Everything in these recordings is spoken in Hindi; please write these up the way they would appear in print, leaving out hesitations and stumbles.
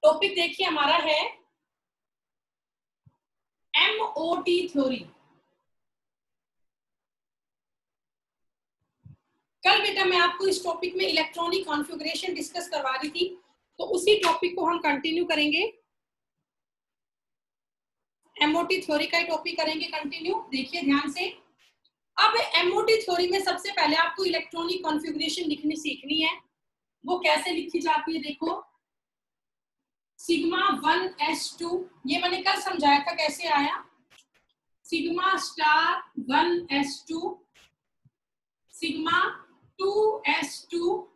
टॉपिक देखिए हमारा है एमओटी थ्योरी। कल बेटा मैं आपको इस टॉपिक में इलेक्ट्रॉनिक कॉन्फ़िगरेशन डिस्कस करवा रही थी, तो उसी टॉपिक को हम कंटिन्यू करेंगे। एमओटी थ्योरी का ही टॉपिक करेंगे कंटिन्यू। देखिए ध्यान से। अब एमओटी थ्योरी में सबसे पहले आपको इलेक्ट्रॉनिक कॉन्फ़िगरेशन लिखनी सीखनी है। वो कैसे लिखी जाती है देखो, सिग्मा 1s2, ये मैंने कल समझाया था कैसे आया। Sigma star 1s2, sigma 2s2,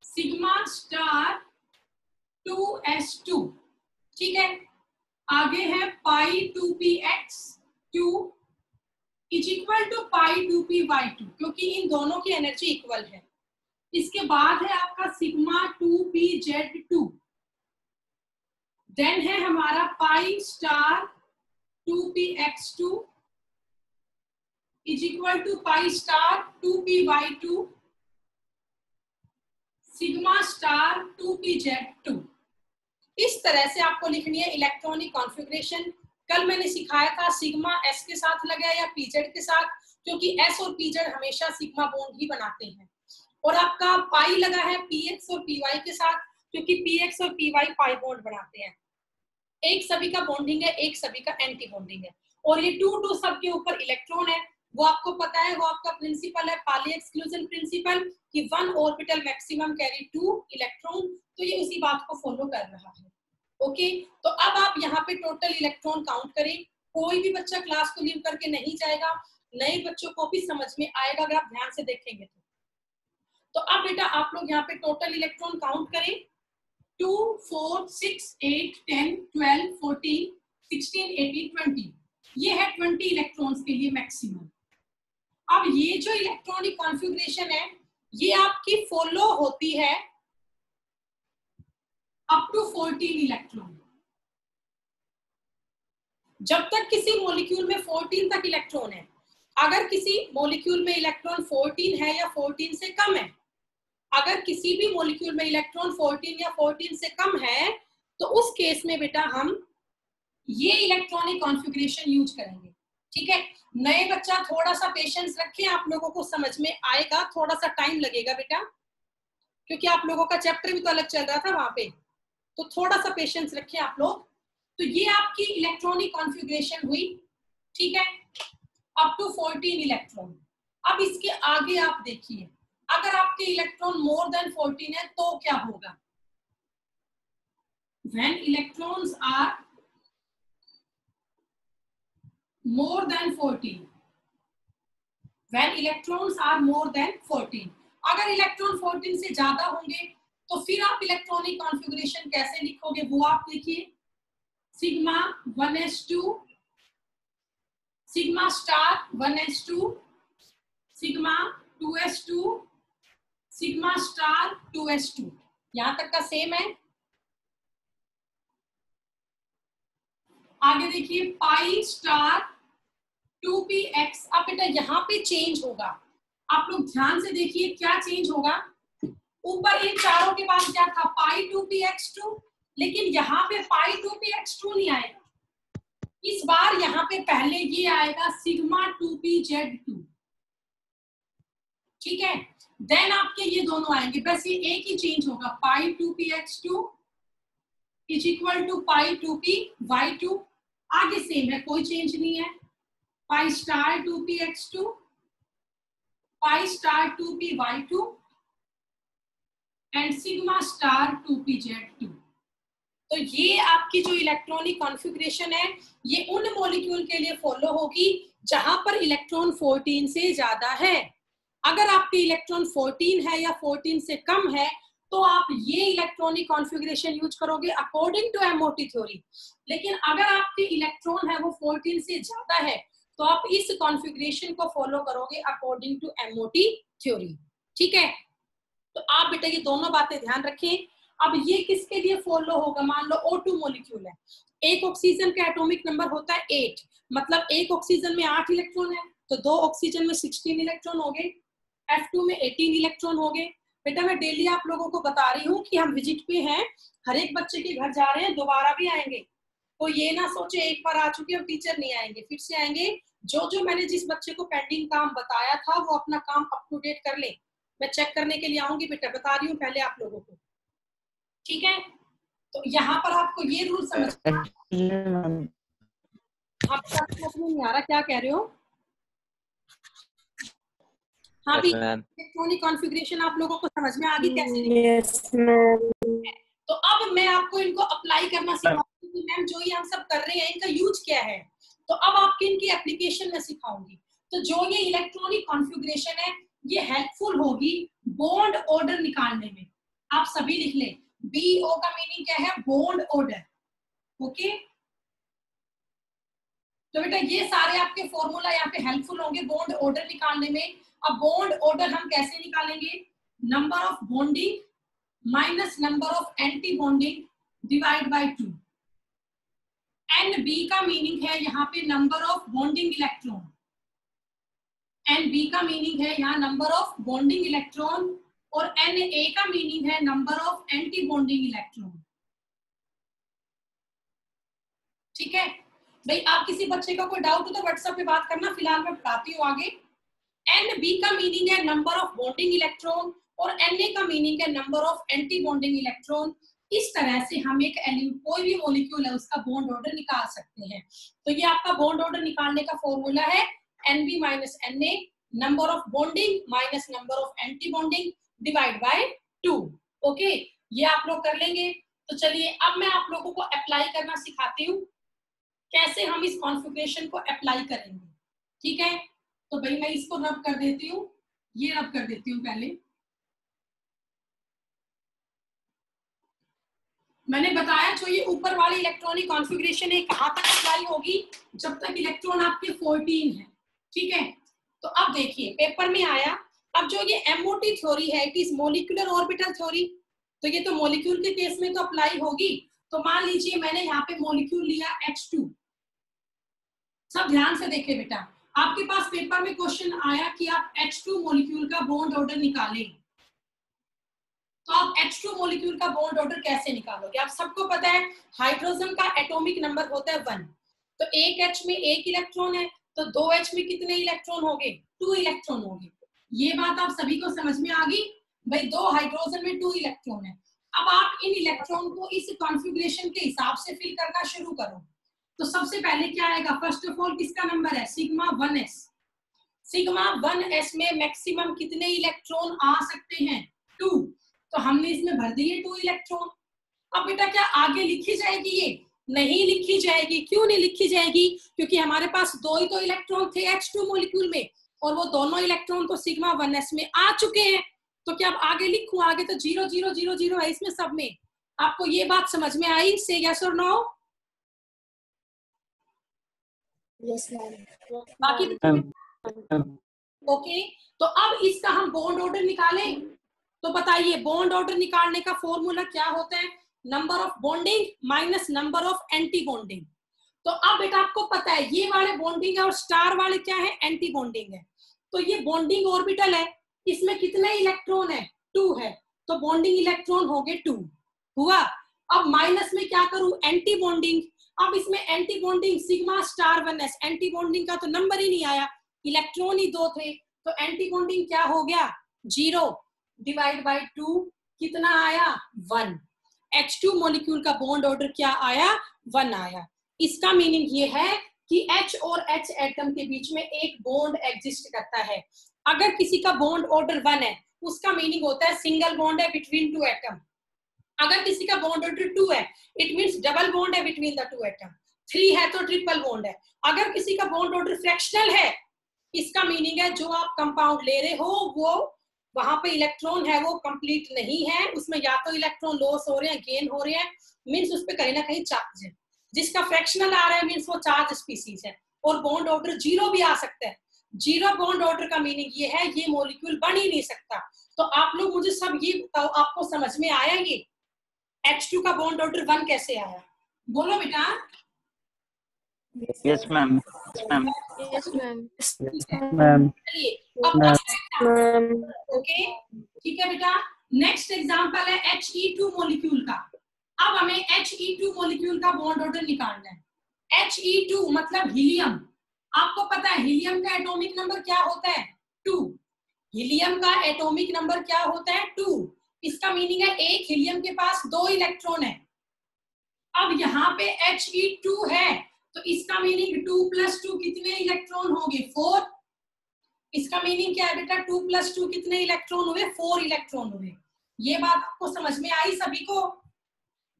sigma star 2s2, ठीक है। आगे है pi 2px2 is equal to pi 2py2, क्योंकि इन दोनों की एनर्जी इक्वल है। इसके बाद है आपका सिग्मा 2pz2, देन है हमारा pi star 2px2 is equal to pi star 2py2, sigma star 2pz2। इस तरह से आपको लिखनी है इलेक्ट्रॉनिक कॉन्फ़िगरेशन। कल मैंने सिखाया था सिग्मा एस के साथ लगा या पीजेड के साथ, क्योंकि एस और पीजेड हमेशा सिग्मा बॉन्ड ही बनाते हैं। और आपका पाई लगा है पीएक्स और पीवाई के साथ, क्योंकि पीएक्स और पीवाई पाई बॉन्ड बनाते हैं। एक सभी का बॉन्डिंग है, एक सभी का एंटी बॉन्डिंग है। और ये 2 सबके ऊपर इलेक्ट्रॉन है, वो आपको पता है, वो आपका प्रिंसिपल है पाली एक्सक्लूजन प्रिंसिपल कि 1 ऑर्बिटल मैक्सिमम कैरी 2 इलेक्ट्रॉन। तो ये उसी बात को फॉलो कर रहा है। ओके, तो अब आप यहाँ पे टोटल इलेक्ट्रॉन काउंट करें। कोई भी बच्चा क्लास को लीव करके नहीं जाएगा, नए बच्चों को भी समझ में आएगा अगर आप ध्यान से देखेंगे तो अब बेटा आप लोग यहाँ पे टोटल इलेक्ट्रॉन काउंट करें। 2, 4, 6, 8, 10, 12, 14, 16, 18, 20। ये है 20 इलेक्ट्रॉन्स के लिए मैक्सिमम। अब ये जो इलेक्ट्रॉनिक कॉन्फ़िगरेशन है ये आपकी फॉलो होती है अप टू 14 इलेक्ट्रॉन। जब तक किसी मॉलिक्यूल में 14 तक इलेक्ट्रॉन है। अगर किसी मॉलिक्यूल में इलेक्ट्रॉन 14 है या 14 से कम है, अगर किसी भी मॉलिक्यूल में इलेक्ट्रॉन 14 या 14 से कम है, तो उस केस में बेटा हम ये इलेक्ट्रॉनिक कॉन्फ़िगरेशन यूज करेंगे। ठीक है, नए बच्चा थोड़ा सा पेशेंस रखें, आप लोगों को समझ में आएगा, थोड़ा सा टाइम लगेगा बेटा, क्योंकि आप लोगों का चैप्टर भी तो अलग चल रहा था वहां पे, तो थोड़ा सा पेशेंस रखें आप लोग। तो ये आपकी इलेक्ट्रॉनिक कॉन्फ़िगरेशन हुई, ठीक है, अप टू 14 इलेक्ट्रॉन। अब इसके आगे आप देखिए, अगर आपके इलेक्ट्रॉन मोर देन 14 है तो क्या होगा। When electrons are more than 14, when electrons are more than 14, अगर इलेक्ट्रॉन 14 से ज्यादा होंगे तो फिर आप इलेक्ट्रॉनिक कॉन्फ़िगरेशन कैसे लिखोगे वो आप देखिए। Sigma 1s2, sigma star 1s2, sigma 2s2, sigma star 2s2, यहां तक का सेम है। आगे देखिए पाई स्टार 2px। अब बेटा यहाँ पे चेंज होगा, आप लोग ध्यान से देखिए क्या चेंज होगा। ऊपर इन चारों के बाद क्या था, पाई 2px2, लेकिन यहाँ पे पाई 2px2 नहीं आएगा। इस बार यहाँ पे पहले ये आएगा सिग्मा 2pz2, ठीक है। देन आपके ये दोनों आएंगे, बस ये एक ही चेंज होगा, pi 2px2 is equal to pi 2py2। आगे सेम है, कोई चेंज नहीं है। Pi star 2px2, pi star 2py2 and sigma star 2pz2। तो ये आपकी जो इलेक्ट्रॉनिक कॉन्फ़िगरेशन है ये उन मॉलिक्यूल के लिए फॉलो होगी जहां पर इलेक्ट्रॉन 14 से ज्यादा है। अगर आपके इलेक्ट्रॉन 14 है या 14 से कम है तो आप ये इलेक्ट्रॉनिक कॉन्फ़िगरेशन यूज करोगे अकॉर्डिंग टू एमओटी थ्योरी। लेकिन अगर आपके इलेक्ट्रॉन है वो 14 से ज्यादा है तो आप इस कॉन्फ़िगरेशन को फॉलो करोगे अकॉर्डिंग टू एमओटी थ्योरी, ठीक है। तो आप बेटा ये दोनों बातें ध्यान रखें। अब ये किसके लिए फॉलो होगा, मान लो O2 मॉलिक्यूल है, एक ऑक्सीजन का एटॉमिक नंबर होता है 8, मतलब एक ऑक्सीजन में 8 इलेक्ट्रॉन है तो 2 ऑक्सीजन में 16 इलेक्ट्रॉन हो गए, F2 में 18 इलेक्ट्रॉन हो गए, बेटा मैं डेली आप लोगों को बता रही हूँ कि हम विजिट पे हैं, हर एक बच्चे के घर जा रहे हैं, दोबारा भी आएंगे। तो ये ना सोचे एक बार आ चुके और टीचर नहीं आएंगे, फिर से आएंगे। जो जो मैंने जिस बच्चे को पेंडिंग काम बताया था वो अपना काम अप टू डेट कर ले। मैं चेक करने के लिए आऊंगी बेटा, बता रही हूँ पहले आप लोगों को, ठीक है। तो यहाँ पर आपको ये रूल समझना, आपको समझ में नहीं आ रहा क्या कह रहे हो? हाँ भी, इलेक्ट्रॉनिक कॉन्फ़िगरेशन आप लोगों को समझ में आ गई कैसे? Yes ma'am. तो अब मैं आपको इनको अप्लाई करना सिखाऊंगी कि मैम जो ये हम सब कर रहे हैं इनका यूज क्या है। तो अब आपके इनकी एप्लीकेशन में सिखाऊंगी। तो जो ये इलेक्ट्रॉनिक कॉन्फ़िगरेशन है ये हेल्पफुल होगी बॉन्ड ऑर्डर निकालने में। आप सभी लिख लें, BO का मीनिंग क्या है? Bond order. ओके, तो बेटा ये सारे आपके फॉर्मूला यहाँ पे हेल्पफुल होंगे बॉन्ड ऑर्डर निकालने में। अब बॉन्ड ऑर्डर हम कैसे निकालेंगे? Number of bonding minus number of anti bonding divide by 2। NB का मीनिंग है यहाँ पे number of bonding electron, NB का मीनिंग है यहाँ नंबर ऑफ बॉन्डिंग इलेक्ट्रॉन, और NA का मीनिंग है number of anti bonding electron. ठीक है भाई, आप किसी बच्चे का कोई डाउट हो तो व्हाट्सएप पे बात करना, फिलहाल मैं पढ़ाती हूँ आगे। NB का मीनिंग है नंबर ऑफ बॉन्डिंग इलेक्ट्रॉन और Na का मीनिंग है number of anti bonding electron. इस तरह से हम एक कोई भी मॉलिक्यूल है उसका बॉन्ड ऑर्डर निकाल सकते हैं। तो ये आपका बॉन्ड ऑर्डर निकालने का फॉर्मूला है NB minus Na, number of bonding minus number of anti bonding divide by 2। Okay, ये आप लोग कर लेंगे। तो चलिए अब मैं आप लोगों को अप्लाई करना सिखाती हूँ, कैसे हम इस कॉन्फ़िगरेशन को अप्लाई करेंगे। ठीक है, तो भाई मैं इसको रब कर देती हूँ, ये रब कर देती हूँ पहले। मैंने बताया जो ये ऊपर वाली इलेक्ट्रॉनिक कॉन्फ़िगरेशन है कहाँ तक अप्लाई होगी? जब तक इलेक्ट्रॉन आपके 14 है। ठीक है, तो अब देखिए पेपर में आया, अब जो ये MOT थ्योरी है it is molecular orbital theory, तो ये तो मॉलिक्यूल के केस में तो अप्लाई होगी। तो मान लीजिए मैंने यहाँ पे मॉलिक्यूल लिया H2। सब ध्यान से देखिए बेटा, आपके पास पेपर में क्वेश्चन आया कि आप H2 मॉलिक्यूल का बॉन्ड ऑर्डर निकालें, तो आप H2 मॉलिक्यूल का बॉन्ड ऑर्डर कैसे निकालोगे? आप सबको पता है हाइड्रोजन का एटॉमिक नंबर होता है 1, तो एक H में एक इलेक्ट्रॉन है, तो 2H में कितने इलेक्ट्रॉन होंगे? 2 इलेक्ट्रॉन होंगे। ये बात आप सभी को समझ में आ गई भाई, 2 हाइड्रोजन में 2 इलेक्ट्रॉन है। अब आप इन इलेक्ट्रॉन को इस कॉन्फ़िगरेशन के हिसाब से फिल करना शुरू करो। तो सबसे पहले क्या आएगा? फर्स्ट ऑफ ऑल किसका नंबर है? Sigma 1s। सिग्मा 1s में मैक्सिमम कितने इलेक्ट्रॉन आ सकते हैं? 2। तो हमने इसमें भर दिए 2 इलेक्ट्रॉन। अब बेटा क्या आगे लिखी जाएगी? ये नहीं लिखी जाएगी। क्यों नहीं लिखी जाएगी? क्योंकि हमारे पास 2 ही तो इलेक्ट्रॉन थे H2 मॉलिक्यूल में, और वो दोनों इलेक्ट्रॉन तो सिग्मा 1s में आ चुके हैं। तो क्या अब आगे लिखूं? आगे तो 0 0 0 0 है इसमें सब में। आपको ये बात समझ में आई? से यस और नो? Yes ma'am. बाकी ओके, तो अब इसका हम बॉन्ड ऑर्डर निकालें। तो बताइए बॉन्ड ऑर्डर निकालने का फॉर्मूला क्या होता है? Number of bonding minus number of anti bonding. तो अब बेटा आपको पता है ये वाले बॉन्डिंग है और स्टार वाले क्या है? एंटी बॉन्डिंग है। तो ये बॉन्डिंग ऑर्बिटल है, इसमें कितने इलेक्ट्रॉन है? 2 है, तो बॉन्डिंग इलेक्ट्रॉन हो गए 2 हुआ। अब माइनस में क्या करूं? Anti bonding. अब इसमें anti bonding sigma star 1s, anti bonding का तो नंबर ही नहीं आया, इलेक्ट्रॉन ही 2 थे, तो एंटी बॉन्डिंग क्या हो गया? 0 डिवाइड बाय 2 कितना आया? 1। H2 मॉलिक्यूल का बॉन्ड ऑर्डर क्या आया? 1 आया। इसका मीनिंग ये है कि H और H एटम के बीच में एक बॉन्ड एग्जिस्ट करता है। अगर किसी का बॉन्ड ऑर्डर 1 है उसका मीनिंग होता है सिंगल बॉन्ड है बिटवीन 2 एटम। अगर किसी का बॉन्ड ऑर्डर 2 है इट मींस डबल बॉन्ड है बिटवीन द 2 एटम। 3 है तो ट्रिपल बॉन्ड है। अगर किसी का बॉन्ड ऑर्डर फ्रैक्शनल है इसका मीनिंग है जो आप कंपाउंड ले रहे हो वो वहां पे इलेक्ट्रॉन है वो कंप्लीट नहीं है, उसमें या तो इलेक्ट्रॉन लॉस हो रहे हैं गेन हो रहे हैं, मींस उस पे कहीं ना कहीं चार्ज है। जिसका फ्रैक्शनल आ रहा है मींस वो चार्ज स्पीसीज है। और बॉन्ड ऑर्डर 0 भी आ सकता है। 0 बॉन्ड ऑर्डर का मीनिंग ये है ये मॉलिक्यूल बन ही नहीं सकता। तो आप लोग मुझे सब ये बताओ, आपको समझ में आया ये H2 का बॉन्ड ऑर्डर 1 कैसे आया? बोलो बेटा। Yes ma'am. Yes ma'am. Ma'am चलिए अब मैम। ओके ठीक है बेटा। नेक्स्ट एग्जांपल है He2 मॉलिक्यूल का। अब हमें He2 मॉलिक्यूल का बॉन्ड ऑर्डर निकालना है। He2 मतलब हीलियम। आपको पता है हीलियम का एटॉमिक नंबर क्या होता है? 2। हीलियम का एटॉमिक नंबर क्या होता है? 2। इसका मीनिंग है एक हीलियम के पास 2 इलेक्ट्रॉन है। अब यहाँ पे He2 है तो इसका मीनिंग 2 + 2 कितने इलेक्ट्रॉन होंगे? 4। इसका मीनिंग क्या है बेटा? 2 + 2 कितने इलेक्ट्रॉन हुए? 4 इलेक्ट्रॉन हुए। ये बात आपको समझ में आई सभी को?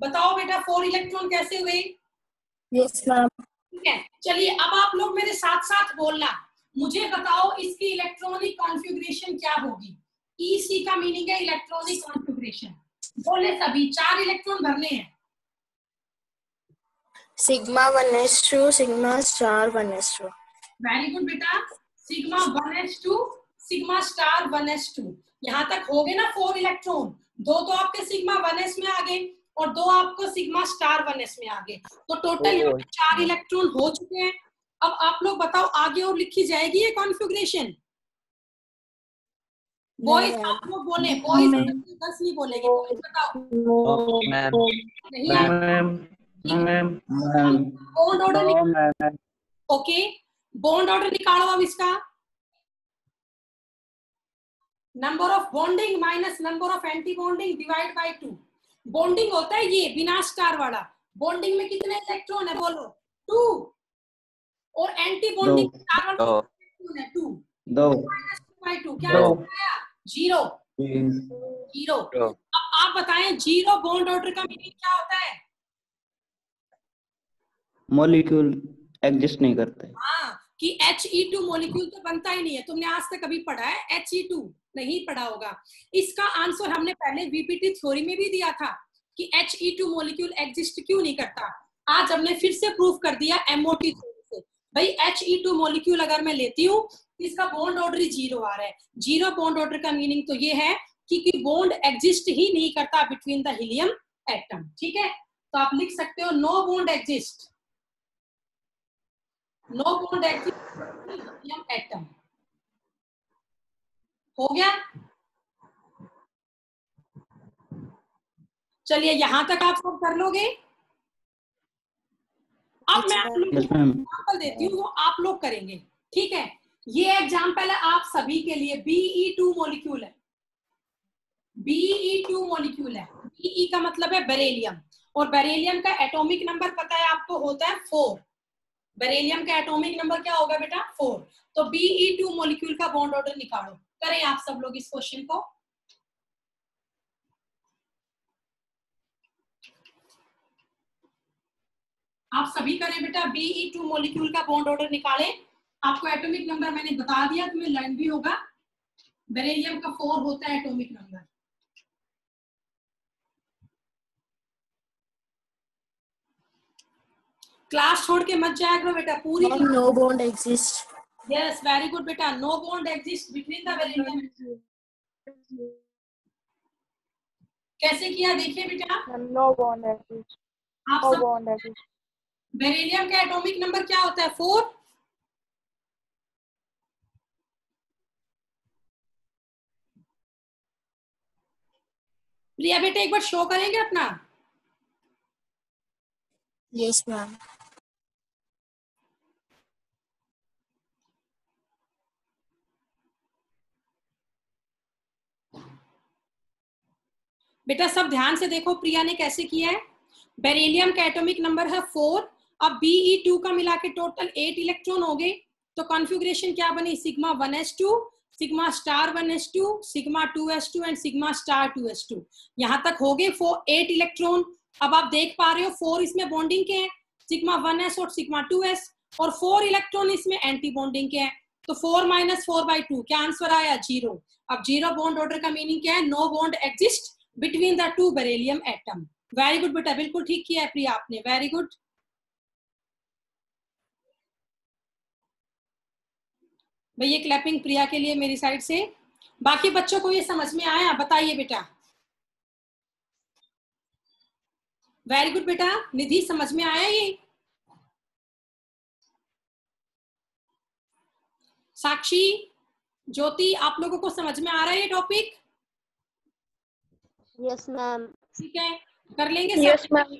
बताओ बेटा 4 इलेक्ट्रॉन कैसे हुए? Yes ma'am. ठीक है, चलिए अब आप लोग मेरे साथ साथ बोलना। मुझे बताओ इसकी इलेक्ट्रॉनिक कॉन्फ़िगरेशन क्या होगी? EC का मीनिंग है इलेक्ट्रॉनिक कॉन्फ़िगरेशन। बोले सभी 4 इलेक्ट्रॉन भरने हैं। Sigma 1s2 sigma star 1s2। Very good बेटा। Sigma 1s2 sigma star 1s2। यहाँ तक हो गए ना 4 इलेक्ट्रॉन। 2 तो आपके सिग्मा 1s में आ गए और 2 आपको सिग्मा स्टार 1s में आ गए। तो टोटल यहाँ पे 4 इलेक्ट्रॉन हो चुके हैं। अब आप लोग बताओ आगे और लिखी जाएगी ये कॉन्फ़िगरेशन? बॉयज आप लोग बोले, बॉयज 10 नहीं बोलेंगे। बॉयज बताओ नहीं आएगा। Bond order okay, bond order निकालो अब इसका। Number of bonding minus number of anti bonding divide by 2। Bonding होता है ये बिना स्टार वाला। बॉन्डिंग में कितने इलेक्ट्रॉन है बोलो? 2। और एंटी बॉन्डिंग स्टार वाला इलेक्ट्रॉन है 2। 2 - 2 क्या आया? 0। 0। अब आप बताएं 0 बॉन्ड ऑर्डर का मीनिंग क्या होता है? मॉलिक्यूल एग्जिस्ट नहीं करते। हाँ, कि He2 मॉलिक्यूल तो बनता ही नहीं है। तुमने आज तक कभी पढ़ा है He2? नहीं पढ़ा होगा। इसका आंसर हमने पहले VPT थ्योरी में भी दिया था कि He2 मॉलिक्यूल एग्जिस्ट क्यों नहीं करता। आज हमने फिर से प्रूफ कर दिया MOT थ्योरी से। भाई He2 मॉलिक्यूल अगर मैं लेती हूँ इसका बॉन्ड ऑर्डर ही 0 आ रहा है। 0 बॉन्ड ऑर्डर का मीनिंग तो ये है कि बॉन्ड एग्जिस्ट ही नहीं करता बिटवीन द हीलियम एटम। ठीक है, तो आप लिख सकते हो no bond exist, no bond exist helium atom. हो गया? चलिए यहां तक आप सब कर लोगे। अब मैं आप लोगों को एग्जाम्पल देती हूँ वो आप लोग करेंगे। ठीक है, ये एग्जाम्पल है आप सभी के लिए। Be2 मॉलिक्यूल है। Be2 मॉलिक्यूल है। Be का मतलब है बेरिलियम और बेरिलियम का एटॉमिक नंबर पता है आपको होता है 4। बेरिलियम का एटॉमिक नंबर क्या होगा बेटा? 4। तो Be2 मॉलिक्यूल का बॉन्ड ऑर्डर निकालो। करें आप सब लोग इस क्वेश्चन को। आप सभी करें बेटा। Be2 मॉलिक्यूल का बॉन्ड ऑर्डर निकालें। आपको एटॉमिक नंबर मैंने बता दिया, तुम्हें लर्न भी होगा। बेरिलियम का 4 होता है एटॉमिक नंबर। क्लास छोड़ के मत जाया करो बेटा, पूरी no bond exist. Yes very good बेटा। No bond exist between the beryllium. कैसे किया देखिए बेटा। No bond exist. आप सब बॉन्ड एग्जिस्ट। बेरिलियम का एटॉमिक नंबर क्या होता है? 4। प्रिया बेटा एक बार शो करेंगे अपना? Yes ma'am. बेटा सब ध्यान से देखो प्रिया ने कैसे किया है। बेरिलियम का एटॉमिक नंबर है 4। अब Be2 का मिला के टोटल 8 इलेक्ट्रॉन हो गए। तो कॉन्फ़िगरेशन क्या बनी? Sigma 1s2 sigma star 1s2 sigma 2s2 and sigma star 2s2। यहां तक हो गए 8 इलेक्ट्रॉन। अब आप देख पा रहे हो 4 इसमें बॉन्डिंग के हैं, सिग्मा 1s और सिग्मा 2s, और 4 इलेक्ट्रॉन इसमें एंटी बॉन्डिंग के हैं। तो 4 - 4/2 क्या आंसर आया? 0। अब 0 बॉन्ड ऑर्डर का मीनिंग क्या है? No bond exist between the 2 beryllium atom. Very good बेटा, बिल्कुल ठीक किया है प्रिया आपने। Very good. भैया क्लैपिंग प्रिया के लिए मेरी साइड से। बाकी बच्चों को ये समझ में आया? बताइए बेटा। वेरी गुड बेटा। निधि समझ में आया ये? साक्षी, ज्योति, आप लोगों को समझ में आ रहा है ये टॉपिक? Yes ma'am. ठीक है, कर लेंगे सब? Yes ma'am.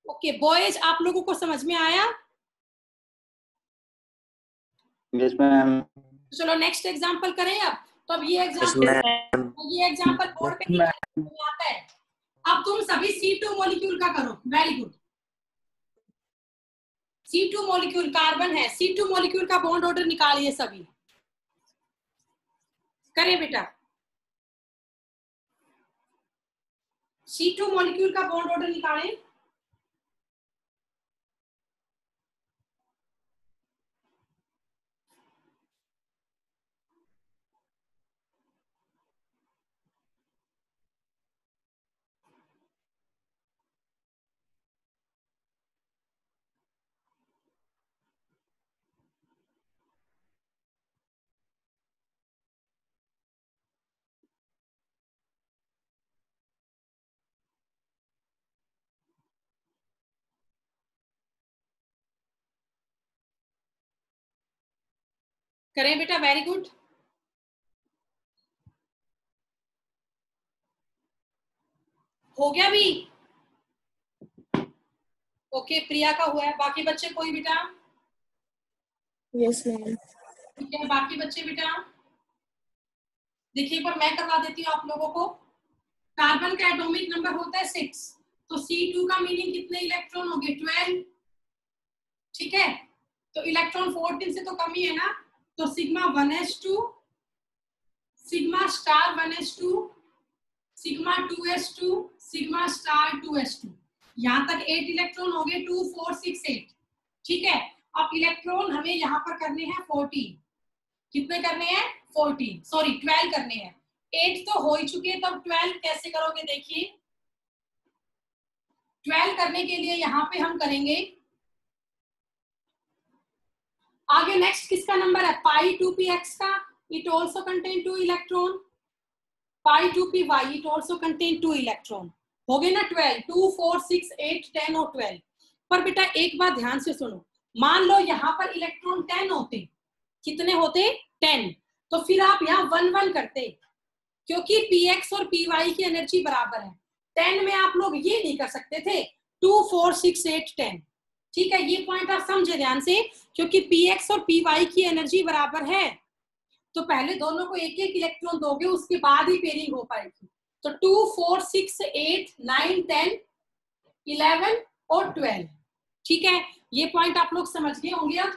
ओके बॉयज, आप लोगों को समझ में आया? Yes ma'am. चलो नेक्स्ट एग्जांपल करें अब। तो अब ये यस एग्जांपल बोर्ड पे नहीं आता है। अब तुम सभी C2 मॉलिक्यूल का करो। Very good. C2 molecule carbon है, C2 मॉलिक्यूल का बॉन्ड ऑर्डर निकालिए सभी। करें बेटा, C2 मॉलिक्यूल का बॉन्ड ऑर्डर निकालें। करें बेटा, वेरी गुड। हो गया भी? ओके, प्रिया का हुआ है। बाकी बच्चे कोई बेटा? Yes ma'am. ठीक है, बाकी बच्चे बेटा देखिए, पर मैं करवा देती हूँ आप लोगों को। कार्बन का एटॉमिक नंबर होता है 6, तो C2 का मीनिंग कितने इलेक्ट्रॉन हो गए? 12। ठीक है, तो इलेक्ट्रॉन 14 से तो कम ही है ना, तो sigma 1s2, sigma star 1s2, sigma 2s2, sigma star 2s2। यहां तक 8 इलेक्ट्रॉन हो गए, 2 4 6 8। ठीक है, अब इलेक्ट्रॉन हमें यहाँ पर करने हैं 14। कितने करने हैं? 14, सॉरी 12 करने हैं। 8 तो हो ही चुके, तब 12 कैसे करोगे? देखिए 12 करने के लिए यहाँ पे हम करेंगे आगे। नेक्स्ट किसका नंबर है? पाई 2px का। It also contain 2 electron. Pi 2py, it also contain 2 electron. हो गए ना 12, 2 4 6 8 10 और 12। पर बेटा एक बात ध्यान से सुनो, मान लो यहाँ पर इलेक्ट्रॉन 10 होते। कितने होते? 10। तो फिर आप यहाँ 1 1 करते, क्योंकि px और py की एनर्जी बराबर है। 10 में आप लोग ये नहीं कर सकते थे 2 4 6 8 10। ठीक है, ये पॉइंट आप समझे ध्यान से, क्योंकि px और py की एनर्जी बराबर है। तो पहले दोनों को एक एक इलेक्ट्रॉन दोगे, उसके बाद ही पेयरिंग हो पाएगी। तो 2 4 6 8 9 10 11 और 12। ठीक है, ये पॉइंट आप लोग समझ गए होंगे अब।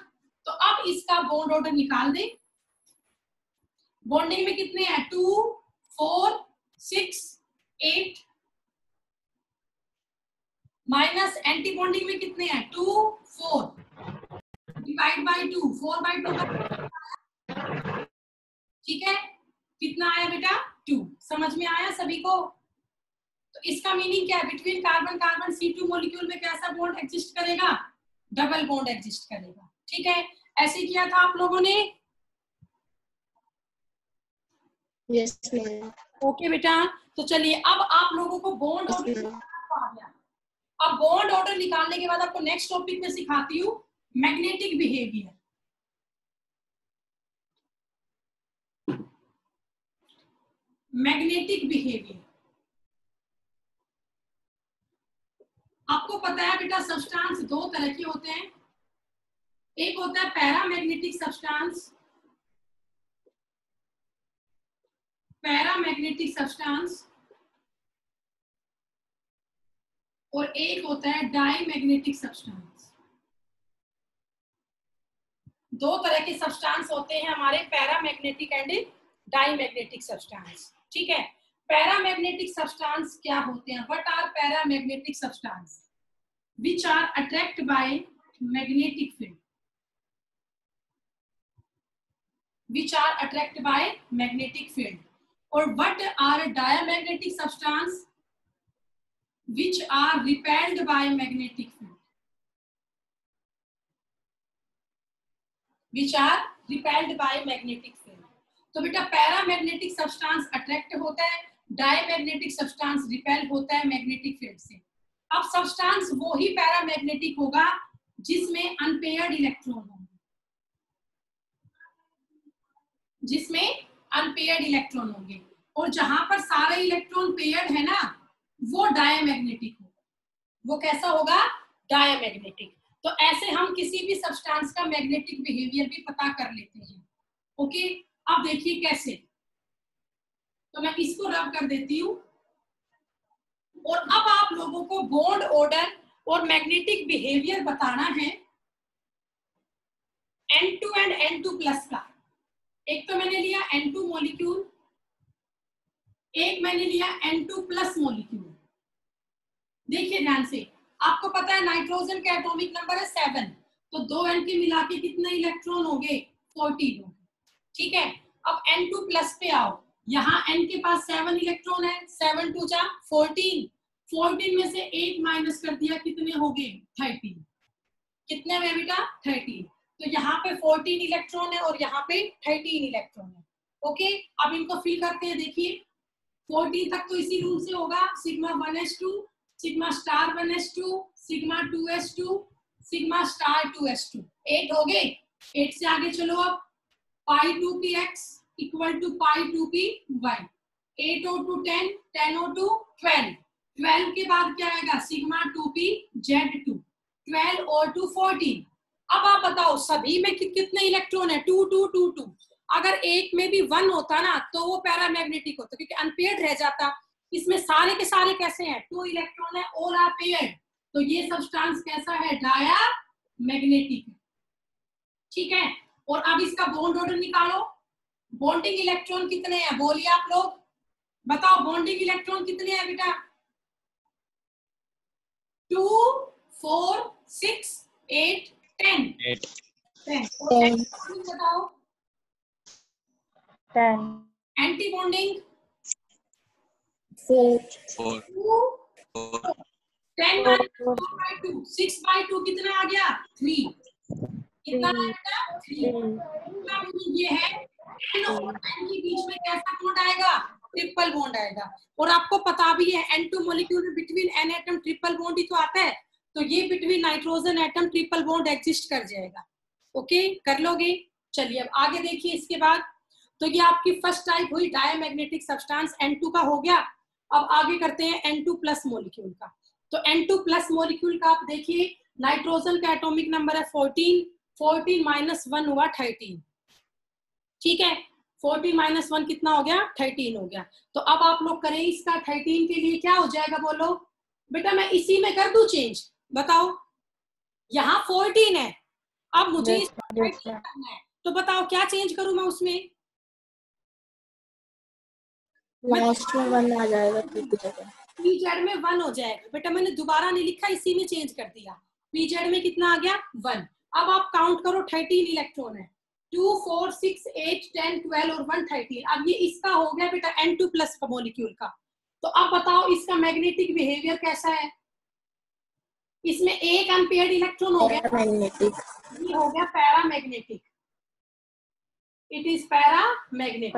तो अब इसका बॉन्ड ऑर्डर निकाल दें। बॉन्डिंग में कितने हैं? 2 4 6 8 माइनस एंटी बॉन्डिंग में कितने हैं? 2 4 डिवाइड बाय 2, 4 बाय 2। ठीक है, कितना आया बेटा? 2। समझ में आया सभी को? तो इसका मीनिंग क्या है? Between carbon carbon C2 molecule में कैसा बॉन्ड एग्जिस्ट करेगा? डबल बॉन्ड एग्जिस्ट करेगा। ठीक है, ऐसे किया था आप लोगों ने। Yes ma'am. ओके बेटा, तो चलिए अब आप लोगों को बॉन्ड ऑर्डर आ गया। अब बॉन्ड ऑर्डर निकालने के बाद आपको नेक्स्ट टॉपिक में सिखाती हूँ मैग्नेटिक बिहेवियर। मैग्नेटिक बिहेवियर आपको पता है बेटा, सब्सटेंस दो तरह के होते हैं। एक होता है पैरामैग्नेटिक सब्सटेंस, पैरामैग्नेटिक सब्सटेंस, और एक होता है डाईमैग्नेटिक सब्सटेंस। दो तरह के सब्सटेंस होते हैं हमारे, पैरामैग्नेटिक एंड डाईमैग्नेटिक सब्सटेंस। ठीक है, पैरामैग्नेटिक सब्सटेंस क्या होते हैं? What are paramagnetic substance? Which are attract by magnetic field, which are attracted by magnetic field. Or what are diamagnetic substance which are repelled by magnetic field, which are repelled by magnetic field. तो बेटा पैरामैग्नेटिक सब्सटेंस अट्रैक्ट होता है, डायमैग्नेटिक सब्सटेंस रिपेल होता है मैग्नेटिक फील्ड से। अब सब्सटेंस वो ही पैरामैग्नेटिक होगा जिसमें अनपेयर्ड इलेक्ट्रॉन होंगे। जिसमें अनपेयर्ड इलेक्ट्रॉन होंगे, और जहां पर सारे इलेक्ट्रॉन पेयर्ड है ना वो डायमैग्नेटिक होगा। वो कैसा होगा? डायमैग्नेटिक। तो ऐसे हम किसी भी सब्सटेंस का मैग्नेटिक बिहेवियर भी पता कर लेते हैं। ओके, अब देखिए कैसे। तो मैं इसको रब कर देती हूँ, और अब आप लोगों को बॉन्ड ऑर्डर और मैग्नेटिक बिहेवियर बताना है N2 एंड N2+ का। एक तो मैंने लिया N2 मॉलिक्यूल, एक मैंने लिया N2+ मॉलिक्यूल। देखिए ध्यान से, आपको पता है नाइट्रोजन का एटॉमिक नंबर है 7, तो 2 N के मिला के कितने इलेक्ट्रॉन हो गए? 14 हो गए। ठीक है, अब N2+ पे आओ। यहाँ N के पास 7 इलेक्ट्रॉन है, 7 2 जा 14, 14 में से 8 माइनस कर दिया, कितने हो गए? 13। कितने हुए बेटा? 13। तो यहाँ पे 14 इलेक्ट्रॉन है और यहाँ पे 13 इलेक्ट्रॉन है। ओके, अब इनको फिल करते हैं। देखिए 14 तक तो इसी रूल से होगा, sigma 1s2, sigma star 1s2, sigma 2s2, sigma star 2s2। 8 हो गए। 8 से आगे चलो, अब पाई 2px equal to pi 2py। 8 और 2 10, 10 और 2 12, 12 के बाद क्या आएगा? सिग्मा 2pz2, 12 और 2 14। अब आप बताओ सभी में कितने इलेक्ट्रॉन है? 2 2 2 2। अगर एक में भी 1 होता ना तो वो पैरामैग्नेटिक होता, क्योंकि अनपेयर्ड रह जाता। इसमें सारे के सारे कैसे हैं? 2 इलेक्ट्रॉन है, ऑल आर पेयर्ड। तो ये सब्सटेंस कैसा है? डायमैग्नेटिक। ठीक है, और अब इसका बॉन्ड ऑर्डर निकालो। बॉन्डिंग इलेक्ट्रॉन कितने हैं? बोलिए आप लोग, बताओ बॉन्डिंग इलेक्ट्रॉन कितने हैं बेटा? 2 4 6 8 10। 10। बताओ 10, एंटी बॉन्डिंग 4, 10 माइनस 4/2, 6/2 कितना आ गया? 3। कितना आएगा? 3। ये है N और N के बीच में कैसा बॉन्ड आएगा? ट्रिपल बॉन्ड आएगा। और आपको पता भी है N2 मॉलिक्यूल में between N atom triple bond ही तो आता है, तो ये between nitrogen atom triple bond exist कर जाएगा। ओके, कर लोगे? चलिए अब आगे देखिए इसके बाद। तो ये आपकी फर्स्ट टाइप हुई डायमैग्नेटिक सब्सटेंस, N2 का हो गया। अब आगे करते हैं N2+ मॉलिक्यूल का। तो N2+ मॉलिक्यूल का आप देखिए, नाइट्रोजन का एटॉमिक नंबर है 14, 14 माइनस 1 हुआ 13। ठीक है, 14 माइनस 1 कितना हो गया? 13 हो गया। तो अब आप लोग करें इसका 13 के लिए क्या हो जाएगा? बोलो बेटा, मैं इसी में कर दूं चेंज? बताओ, यहाँ 14 है, अब मुझे इसका 13 करना है, तो बताओ क्या चेंज करूं मैं उसमें? लास्ट में 1 आ जाएगा। पीजेड में 1 हो जाएगा। बेटा मैंने दोबारा नहीं लिखा, इसी में चेंज कर दिया। पीजेड में कितना आ गया? 1। अब आप काउंट करो, 13 इलेक्ट्रॉन है। 2 4 6 8 10 12 और 1 13। अब ये इसका हो गया बेटा N2+ का मॉलिक्यूल का। तो अब बताओ इसका मैग्नेटिक बिहेवियर कैसा है? इसमें एक अनपेयर्ड इलेक्ट्रॉन हो गया, मैग्नेटिक, ये हो गया पैरामैग्नेटिक। It is paramagnetic.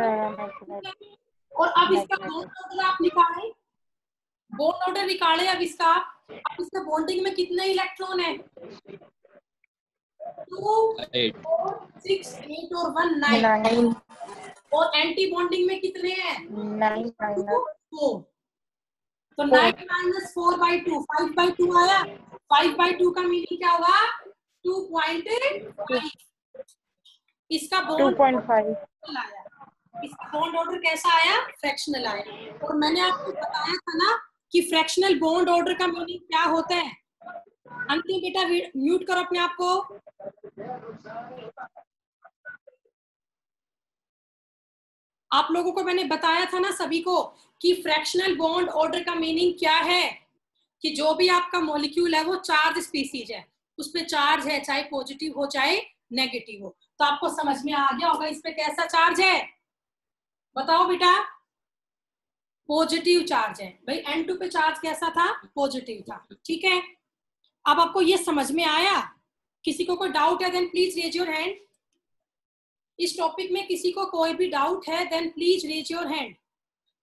और अब इसका बॉन्ड ऑर्डर आप निकालें, बॉन्ड ऑर्डर निकाले अब इसका। अब इसका बॉन्डिंग में कितने इलेक्ट्रॉन है? 2 4 6 8 और 1 9। और एंटी बॉन्डिंग में कितने हैं? 9 4। तो 9 माइनस 4/2, 5/2 आया। 5/2 का मीनिंग क्या होगा? 2.5। इसका बॉन्ड 2.5 आया। इसका बॉन्ड ऑर्डर कैसा आया? फ्रैक्शनल आया। और मैंने आपको बताया था ना कि फ्रैक्शनल बॉन्ड ऑर्डर का मीनिंग क्या होता है? अंतिम बेटा म्यूट करो अपने आप को। आप लोगों को मैंने बताया था ना सभी को कि फ्रैक्शनल बॉन्ड ऑर्डर का मीनिंग क्या है, कि जो भी आपका मॉलिक्यूल है वो चार्ज स्पीसीज है, उस पे चार्ज है, चाहे पॉजिटिव हो चाहे नेगेटिव हो। तो आपको समझ में आ गया होगा इस पे कैसा चार्ज है? बताओ बेटा। पॉजिटिव चार्ज है भाई। N2 पे चार्ज कैसा था? पॉजिटिव था। ठीक है, अब आपको ये समझ में आया? किसी को कोई डाउट है then please raise your hand. इस टॉपिक में किसी को कोई भी डाउट है then please raise your hand.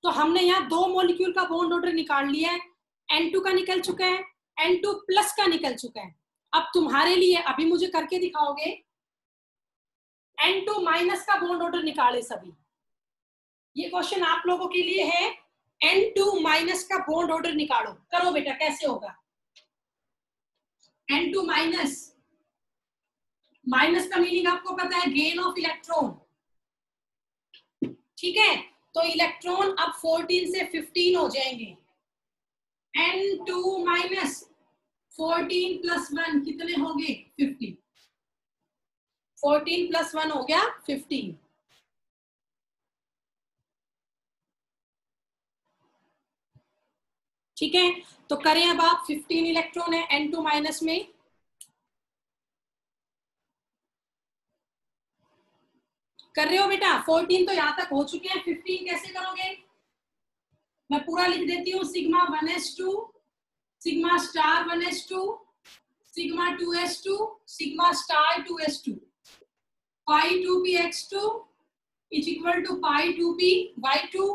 तो हमने यहाँ 2 मॉलिक्यूल का बॉन्ड ऑर्डर निकाल लिया है। N2 का निकल चुका है, N2+ का निकल चुका है। अब तुम्हारे लिए अभी मुझे करके दिखाओगे N2 माइनस का बॉन्ड ऑर्डर निकाले सभी। ये क्वेश्चन आप लोगों के लिए है। N2 माइनस का बॉन्ड ऑर्डर निकालो। करो बेटा, कैसे होगा? N2 माइनस, माइनस का मीनिंग आपको पता है, गेन ऑफ इलेक्ट्रॉन। ठीक है, तो इलेक्ट्रॉन अब 14 से 15 हो जाएंगे। N2 माइनस 14 प्लस 1 कितने हो गए? 15। 14 प्लस 1 हो गया 15। ठीक है, तो करें अब आप। 15 इलेक्ट्रॉन है N2 माइनस में। कर रहे हो बेटा? 14 तो यहां तक हो चुके हैं, 15 कैसे करोगे? मैं पूरा लिख देती हूँ। Sigma 1s2, sigma star 1s2, sigma 2s2, sigma star 2s2, pi 2px2 is equal to pi 2py2।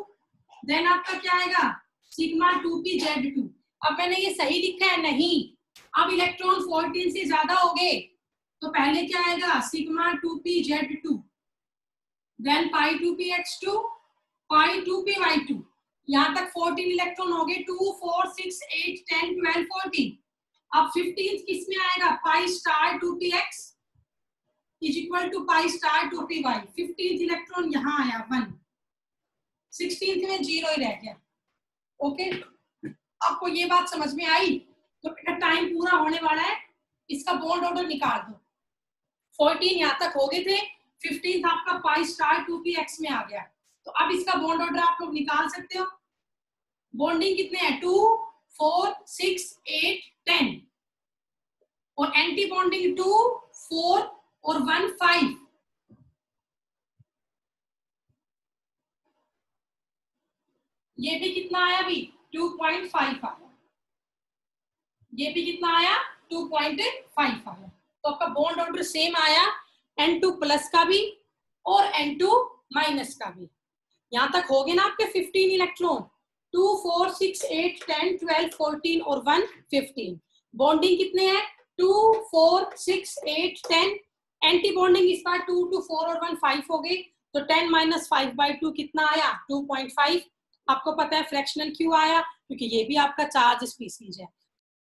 Then आपका क्या आएगा? Sigma 2pz2। अब मैंने ये सही लिखा है? नहीं। अब इलेक्ट्रॉन 14 से ज्यादा हो गए तो पहले क्या आएगा? Sigma 2pz2, than pi 2px2, पाई 2py2। यहां तक 14 इलेक्ट्रॉन हो गए। 2 4 6 8 10 12 14। अब 15 किस में आएगा? Pi star 2px is equal to pi star 2py। 15 electron यहाँ आया 1, 16 में 0 ही रह गया। ओके, आपको ये बात समझ में आई? तो टाइम पूरा होने वाला है, इसका बॉन्ड ऑर्डर निकाल दो। 14 यहाँ तक हो गए थे, 15 आपका पाई स्टार 2px में आ गया। तो अब इसका बॉन्ड ऑर्डर आप लोग निकाल सकते हो। बॉन्डिंग कितने हैं? 2 4 6 8 10 और एंटी बॉन्डिंग 2 4 और 1 5। ये भी कितना आया? अभी 2.5 आया। ये भी कितना आया? 2.5 आया। तो आपका बॉन्ड ऑर्डर सेम आया, N2 प्लस का भी और N2 माइनस का भी। यहां तक हो गए ना आपके 15 इलेक्ट्रॉन। 2 4 6 8 10 12 14 और 1 15। बॉन्डिंग कितने हैं? 2 4 6 8 10। एंटी बॉन्डिंग इस बार 2 2 4 और 1 5 हो गए। तो 10 माइनस 5/2 कितना आया? 2.5। आपको पता है फ्रैक्शनल क्यों आया? क्योंकि ये भी आपका चार्ज स्पीसीज है।